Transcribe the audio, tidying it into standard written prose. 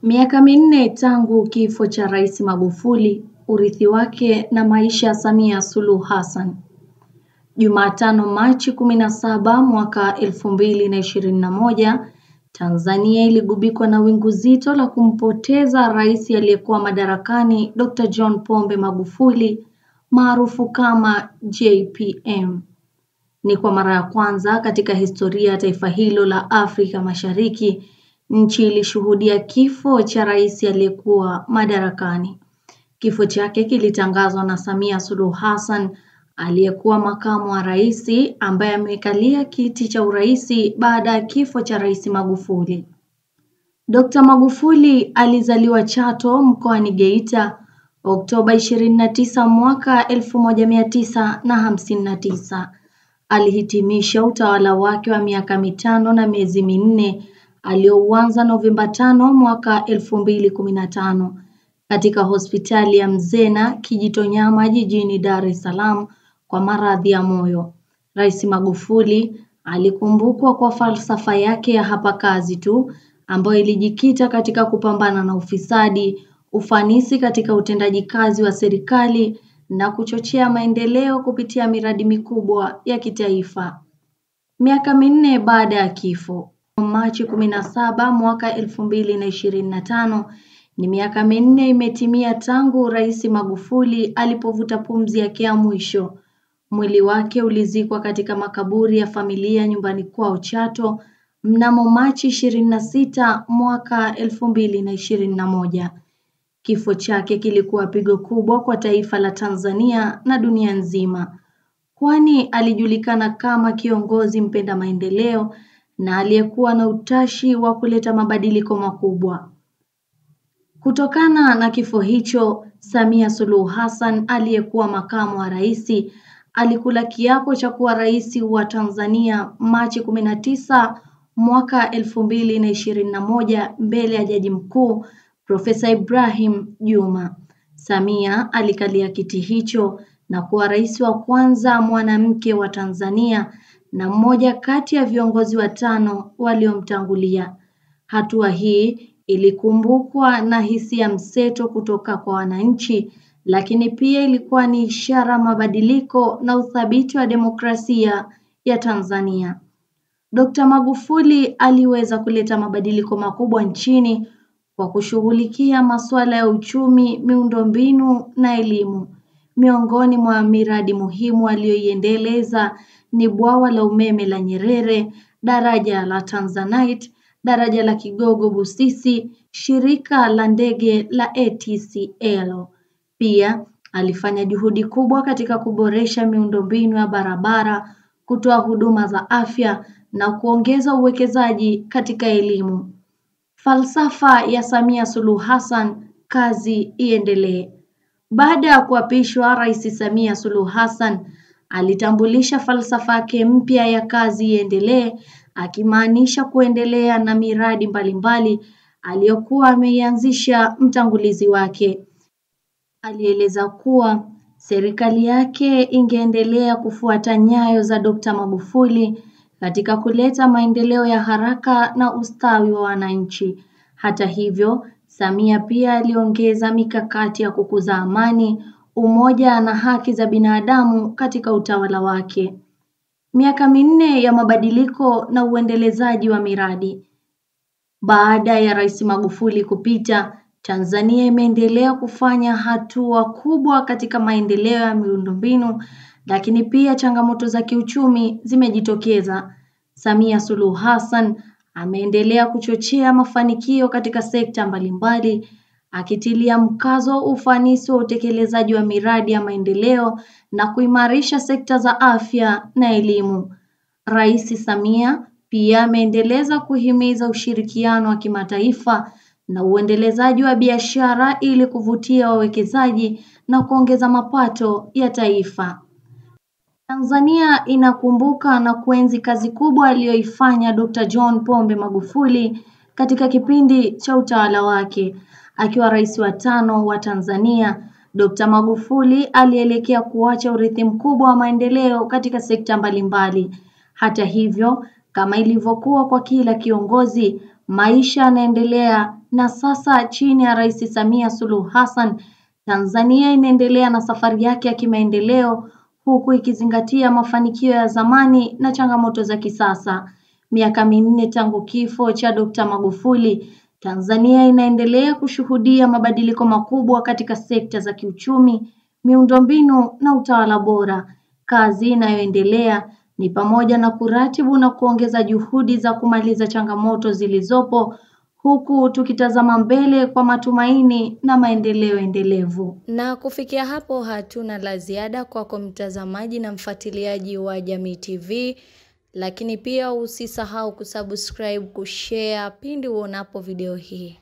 Miaka minne tangu kifo cha Rais Magufuli, urithi wake na maisha ya Samia Suluhu Hassan. Jumatano Machi 17 mwaka 2021, Tanzania iligubikwa na wingu zito la kumpoteza rais aliyekuwa madarakani Dr. John Pombe Magufuli maarufu kama JPM. Ni kwa mara ya kwanza katika historia ya taifa hilo la Afrika Mashariki nchi ilishuhudia kifo cha rais aliyekuwa madarakani. Kifo chake kilitangazwa na Samia Suluhu Hassan aliyekuwa makamu wa rais ambaye amekalia kiti cha urais baada ya kifo cha Rais Magufuli. Dr. Magufuli alizaliwa Chato mkoani Geita Oktoba 29 mwaka 1959. Alihitimisha utawala wake wa miaka 5 na miezi minne alioanza Novemba 5 mwaka 2015 katika hospitali ya Mzena Kijitonyama jijini Dar es Salaam kwa maradhi ya moyo. Rais Magufuli alikumbukwa kwa falsafa yake ya hapa kazi tu ambayo ilijikita katika kupambana na ufisadi, ufanisi katika utendaji kazi wa serikali na kuchochea maendeleo kupitia miradi mikubwa ya kitaifa. Miaka minne baada ya kifo, Machi 17 mwaka 2025, ni miaka minne imetimia tangu Rais Magufuli alipovuta pumzi yake ya mwisho. Mwili wake ulizikwa katika makaburi ya familia nyumbani kwao Chato mnamo Machi 26 mwaka 2021. Kifo chake kilikuwa pigo kubwa kwa taifa la Tanzania na dunia nzima, kwani alijulikana kama kiongozi mpenda maendeleo na aliyekuwa na utashi wa kuleta mabadiliko makubwa. Kutokana na kifo hicho, Samia Suluhu Hassan aliyekuwa makamu wa rais alikula kiapo cha kuwa rais wa Tanzania Machi 19 mwaka 2021 mbele ya Jaji Mkuu Profesa Ibrahim Juma. Samia alikalia kiti hicho na kuwa rais wa kwanza mwanamke wa Tanzania na mmoja kati ya viongozi watano waliomtangulia. Hatua hii ilikumbukwa na hisia mseto kutoka kwa wananchi, lakini pia ilikuwa ni ishara mabadiliko na uthabiti wa demokrasia ya Tanzania. Dr. Magufuli aliweza kuleta mabadiliko makubwa nchini kwa kushughulikia masuala ya uchumi, miundombinu na elimu. Miongoni mwa miradi muhimu aliyoiendeleza ni bwawa la umeme la Nyerere, daraja la Tanzanite, daraja la Kigogo Busisi, shirika la ndege la ATCL. Pia alifanya juhudi kubwa katika kuboresha miundombinu ya barabara, kutoa huduma za afya na kuongeza uwekezaji katika elimu. Falsafa ya Samia Suluhu Hassan, kazi iendelee. Baada ya kuapishwa, Rais Samia Suluhu Hassan alitambulisha falsafa yake mpya ya kazi iendelee, akimaanisha kuendelea na miradi mbalimbali aliyokuwa ameianzisha mtangulizi wake. Alieleza kuwa serikali yake ingeendelea kufuata nyayo za Dr. Magufuli katika kuleta maendeleo ya haraka na ustawi wa wananchi. Hata hivyo, Samia pia aliongeza mikakati ya kukuza amani, umoja na haki za binadamu katika utawala wake. Miaka minne ya mabadiliko na uendelezaji wa miradi. Baada ya Rais Magufuli kupita, Tanzania imeendelea kufanya hatua kubwa katika maendeleo ya miundombinu, lakini pia changamoto za kiuchumi zimejitokeza. Samia Suluhu Hassan ameendelea kuchochea mafanikio katika sekta mbalimbali, akitilia mkazo ufanisi wa utekelezaji wa miradi ya maendeleo na kuimarisha sekta za afya na elimu. Rais Samia pia ameendeleza kuhimiza ushirikiano wa kimataifa na uendelezaji wa biashara ili kuvutia wawekezaji na kuongeza mapato ya taifa. Tanzania inakumbuka na kuenzi kazi kubwa aliyoifanya Dr. John Pombe Magufuli katika kipindi cha utawala wake. Akiwa rais wa 5 wa Tanzania, Dr. Magufuli alielekea kuacha urithi mkubwa wa maendeleo katika sekta mbalimbali. Hata hivyo, kama ilivyokuwa kwa kila kiongozi, maisha yanaendelea, na sasa chini ya Rais Samia Suluhu Hassan, Tanzania inaendelea na safari yake ya kimaendeleo huku ikizingatia mafanikio ya zamani na changamoto za kisasa. Miaka minne tangu kifo cha Dr. Magufuli, Tanzania inaendelea kushuhudia mabadiliko makubwa katika sekta za kiuchumi, miundombinu na utawala bora. Kazi inayoendelea ni pamoja na kuratibu na kuongeza juhudi za kumaliza changamoto zilizopo, huku tukitazama mbele kwa matumaini na maendeleo endelevu. Na kufikia hapo hatuna la ziada kwako mtazamaji na mfuatiliaji wa Jamii TV, lakini pia usisahau kusubscribe, kushare pindi uonapo video hii.